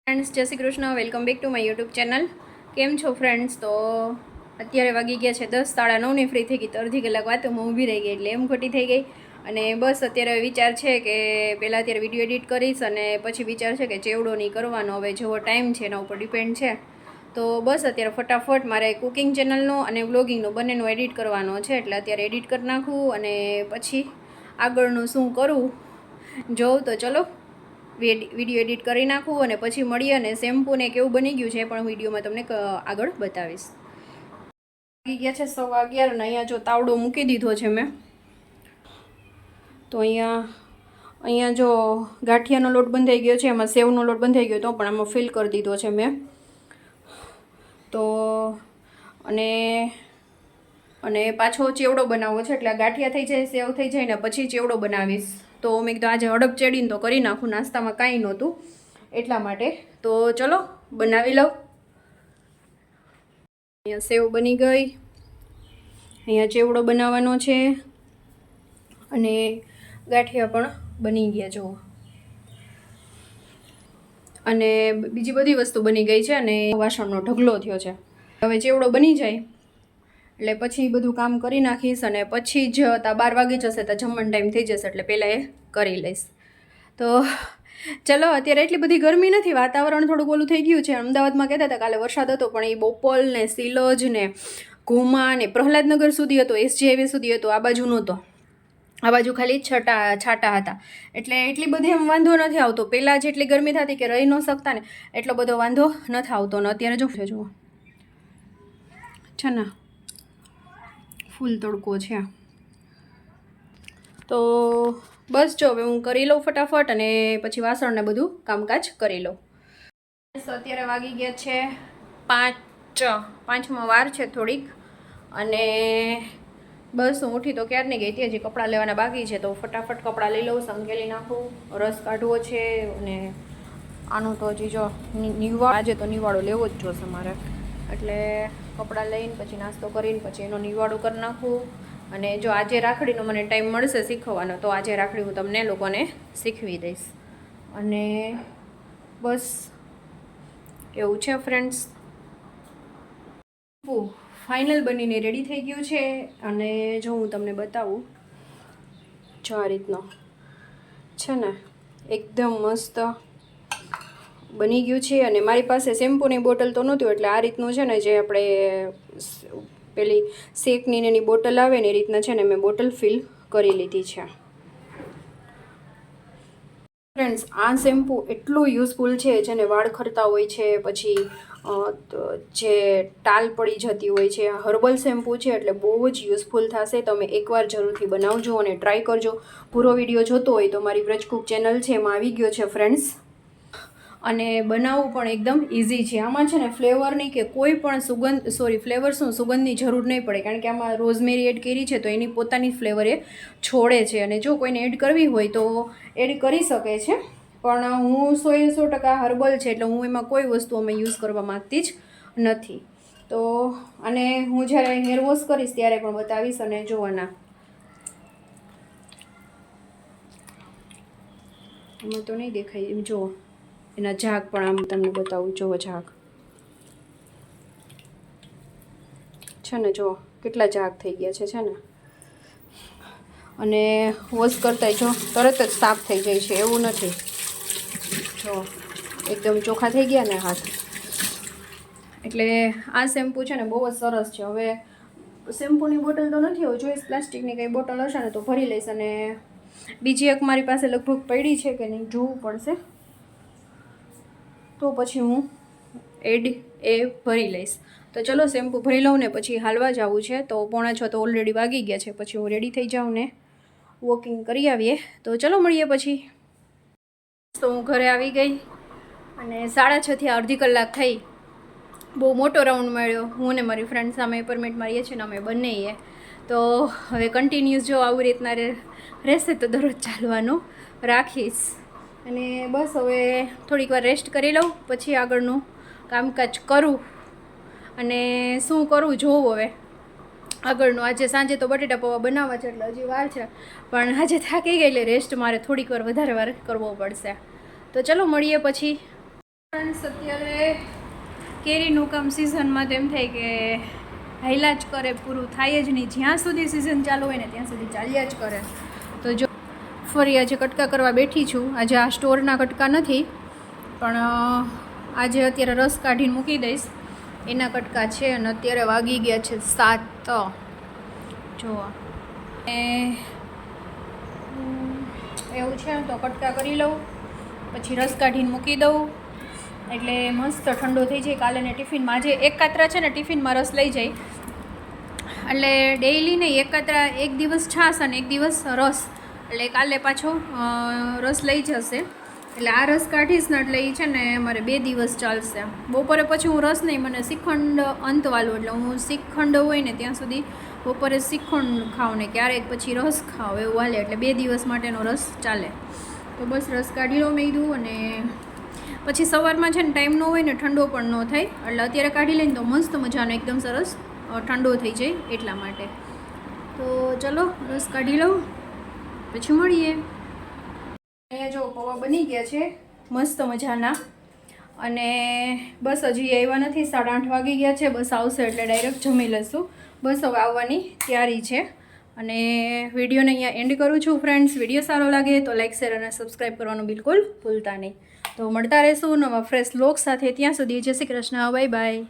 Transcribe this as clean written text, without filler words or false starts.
Friends, જય Shri Krishna. Welcome back to my YouTube channel. કેમ છો ફ્રેન્ડ્સ? તો અત્યારે વાગી ગયા છે 10, 9:30 ફ્રી થઈ ગઈ તો અડધી કલાક વાતોમાં ઊભી રહી ગઈ એટલે એમ ખોટી થઈ ગઈ. અને બસ અત્યારે વિચાર છે કે પહેલાં અત્યારે વિડીયો એડિટ કરીશ અને પછી વિચાર છે કે ચેવડો નહીં કરવાનો, હવે જેવો ટાઈમ છે એના ઉપર ડિપેન્ડ છે. તો બસ અત્યારે ફટાફટ મારે કુકિંગ ચેનલનો અને વ્લોગિંગનો બંનેનો એડિટ કરવાનો છે એટલે અત્યારે એડિટ કરી નાખું અને પછી આગળનું શું કરું જોઉં. તો ચલો વિડીયો એડિટ કરી નાખું અને પછી મળીએ અને શેમ્પૂને કેવું બની ગયું છે એ પણ વિડીયોમાં તમને આગળ બતાવીશ. વાગી ગયા છે 11:15 અને અહીંયા જો તાવડો મૂકી દીધો છે મેં. તો અહીંયા જો ગાંઠિયાનો લોટ બંધાઈ ગયો છે, એમાં સેવનો લોટ બંધાઈ ગયો તો પણ આમાં ફિલ કરી દીધો છે મેં. તો અને પાછો ચેવડો બનાવવો છે એટલે ગાંઠિયા થઈ જાય, સેવ થઈ જાય ને પછી ચેવડો બનાવીશ. તો મેં કીધું આજે હડપ ચડીને તો કરી નાખું, નાસ્તામાં કાંઈ નહોતું એટલા માટે. તો ચલો બનાવી લઉં. અહીંયા સેવ બની ગઈ, અહીંયા ચેવડો બનાવવાનો છે અને ગાંઠિયા પણ બની ગયા જુઓ. અને બીજી બધી વસ્તુ બની ગઈ છે અને વાસણનો ઢગલો થયો છે. હવે ચેવડો બની જાય એટલે પછી બધું કામ કરી નાખીશ અને પછી જ 12 વાગી જશે તો જમવાનો ટાઈમ થઈ જશે એટલે પહેલાં એ કરી લઈશ. તો ચલો અત્યારે એટલી બધી ગરમી નથી, વાતાવરણ થોડું ઓલું થઈ ગયું છે. અમદાવાદમાં કહેતા હતા કાલે વરસાદ હતો પણ એ બોપલ ને સિલોજ ને ઘુમા ને પ્રહલાદનગર સુધી હતો, SG હાઈવે સુધી હતો, આ બાજુ નહોતો. આ બાજુ ખાલી છાંટા હતા એટલે એટલી બધી એમ વાંધો નથી આવતો. પહેલાં જેટલી ગરમી થતી કે રહી ન શકતા ને એટલો બધો વાંધો નથી આવતો. ને અત્યારે જુઓ છે ને ફૂલ તડકો છે. તો બસ જો હવે હું કરી લઉં ફટાફટ અને પછી વાસણને બધું કામકાજ કરી લઉં. અત્યારે વાગી ગયા છે 5:05 વાર છે થોડીક. અને બસ હું ઉઠી તો ક્યારની ગઈ હતી, હજી કપડાં લેવાના બાકી છે તો ફટાફટ કપડાં લઈ લઉં, સંકેલી નાખું, રસ કાઢવો છે. અને આનું તો હજી જો આજે તો નિવાળો લેવો જ જોશે મારે એટલે કપડાં લઈને પછી નાસ્તો કરીને પછી એનો નિવાડો કરી નાખું. અને જો આજે રાખડીનો મને ટાઈમ મળશે શીખવાનો તો આજે રાખડી હું તમને લોકોને શીખવી દઈશ. અને બસ એવું છે ફ્રેન્ડ્સ. ફાઇનલ બનીને રેડી થઈ ગયું છે અને જો હું તમને બતાવું, જો આ રીતનો છે ને એકદમ મસ્ત બની ગયું છે. અને મારી પાસે શેમ્પૂની બોટલ તો નહોતું એટલે આ રીતનું છે ને જે આપણે પેલી શેકની એની બોટલ આવે ને એ રીતના છે ને મેં બોટલ ફિલ કરી લીધી છે. ફ્રેન્ડ્સ, આ શેમ્પૂ એટલું યુઝફુલ છે જેને વાળ ખરતા હોય છે, પછી જે ટાલ પડી જતી હોય છે. હર્બલ શેમ્પૂ છે એટલે બહુ જ યુઝફુલ થશે. તમે એકવાર જરૂરથી બનાવજો અને ટ્રાય કરજો. પૂરો વિડીયો જોતો હોય તો મારી વ્રજકુક ચેનલ છે એમાં આવી ગયો છે ફ્રેન્ડ્સ. અને બનાવવું પણ એકદમ ઇઝી છે. આમાં છે ને ફ્લેવરની કે કોઈ પણ સુગંધની જરૂર નહીં પડે કારણ કે આમાં રોઝમેરી એડ કરી છે તો એની પોતાની ફ્લેવર એ છોડે છે. અને જો કોઈને એડ કરવી હોય તો એડ કરી શકે છે પણ હું 100% હર્બલ છે એટલે હું એમાં કોઈ વસ્તુ અમે યુઝ કરવા માગતી જ નથી. તો અને હું જ્યારે હેર વોશ કરીશ ત્યારે પણ બતાવીશ. અને જોવાના એમાં તો નહીં દેખાય એમ, જુઓ એના ઝાગ પણ આમ તમને બતાવું. જુઓ ઝાગ છે ને, જુઓ કેટલા ઝાગ થઈ ગયા છે ને. અને વોશ કરતા જો તરત જ સાફ થઈ જાય છે એવું નથી. જો એકદમ ચોખ્ખા થઈ ગયા ને હાથ. એટલે આ શેમ્પૂ છે ને બહુ જ સરસ છે. હવે શેમ્પૂની બોટલ તો નથી, હવે જોઈશ પ્લાસ્ટિકની કંઈ બોટલ હશે ને તો ભરી લઈશ. અને બીજી એક મારી પાસે લગભગ પડી છે કે નહીં જોવું પડશે તો પછી હું ભરી લઈશ. તો ચલો શેમ્પૂ ભરી લઉં ને પછી હાલવા જવું છે. તો 5:45 તો ઓલરેડી વાગી ગયા છે. પછી હું રેડી થઈ જાઉં ને વોકિંગ કરી આવીએ. તો ચલો મળીએ પછી. તો હું ઘરે આવી ગઈ અને 6:30 થી અડધી કલાક થઈ. બહુ મોટો રાઉન્ડ મળ્યો. હું ને મારી ફ્રેન્ડ સામે એપાર્ટમેન્ટ મારીએ છીએ ને અમે બંનેએ. તો હવે કન્ટિન્યુઅસ જો આવી રીતના રહેશે તો દરરોજ ચાલવાનું રાખીશ. અને બસ હવે થોડીક વાર રેસ્ટ કરી લઉં પછી આગળનું કામકાજ કરું. અને શું કરું જોવું હવે આગળનું. આજે સાંજે તો બટેટા પૌવા બનાવવા છે એટલે હજી વાર છે પણ આજે થાકી ગઈ એટલે રેસ્ટ મારે થોડીક વાર વધારે વાર કરવો પડશે. તો ચલો મળીએ પછી. ફ્રેન્ડ્સ અત્યારે કેરીનું કામ સિઝનમાં તેમ થાય કે હાઈલા જ કરે, પૂરું થાય જ નહીં. જ્યાં સુધી સિઝન ચાલુ હોય ને ત્યાં સુધી ચાલ્યા જ કરે. તો જો ફરી આજે કટકા કરવા બેઠી છું. આજે આ સ્ટોરના કટકા નથી, પણ આજે અત્યારે રસ કાઢીને મૂકી દઈશ એના કટકા છે. અને અત્યારે વાગી ગયા છે 7. જુઓ એવું છે તો કટકા કરી લઉં, પછી રસ કાઢીને મૂકી દઉં એટલે મસ્ત ઠંડો થઈ જાય. કાલે ને ટિફિનમાં આજે એક કાતરા છે ને ટિફિનમાં રસ લઈ જાય, એટલે ડેઈલી નહીં, એક કાતરા એક દિવસ છાશ અને એક દિવસ રસ, એટલે કાલે પાછો રસ લઈ જશે. એટલે આ રસ કાઢીશ ને એટલે એ છે ને મારે 2 દિવસ ચાલશે. બપોરે પછી હું રસ નહીં, મને શ્રીખંડ અંતવાલું, એટલે હું શ્રીખંડ હોય ને ત્યાં સુધી બપોરે શ્રીખંડ ખાઉં ને ક્યારેક પછી રસ ખાઉં, એવું હાલે. એટલે 2 દિવસ માટેનો રસ ચાલે. તો બસ રસ કાઢી લો મેં કીધું, અને પછી સવારમાં છે ને ટાઈમ ન હોય ને ઠંડો પણ ન થાય, એટલે અત્યારે કાઢી લઈને તો મસ્ત મજાનો એકદમ સરસ ઠંડો થઈ જાય એટલા માટે. તો ચલો રસ કાઢી લઉં પછી મળીએ. અહીંયા જો પૌવા બની ગયા છે મસ્ત મજાના, અને બસ હજી આવ્યા નથી. 8:30 વાગી ગયા છે. બસ આવશે એટલે ડાયરેક્ટ જમી લઈશું. બસ હવે આવવાની તૈયારી છે. અને વિડીયોને અહીંયા એન્ડ કરું છું ફ્રેન્ડ્સ. વિડીયો સારો લાગે તો લાઇક, શેર અને સબસ્ક્રાઈબ કરવાનું બિલકુલ ભૂલતા નહીં. તો મળતા રહેશું નવા ફ્રેશ વ્લોગ સાથે. ત્યાં સુધી જય શ્રી કૃષ્ણ, બાય બાય.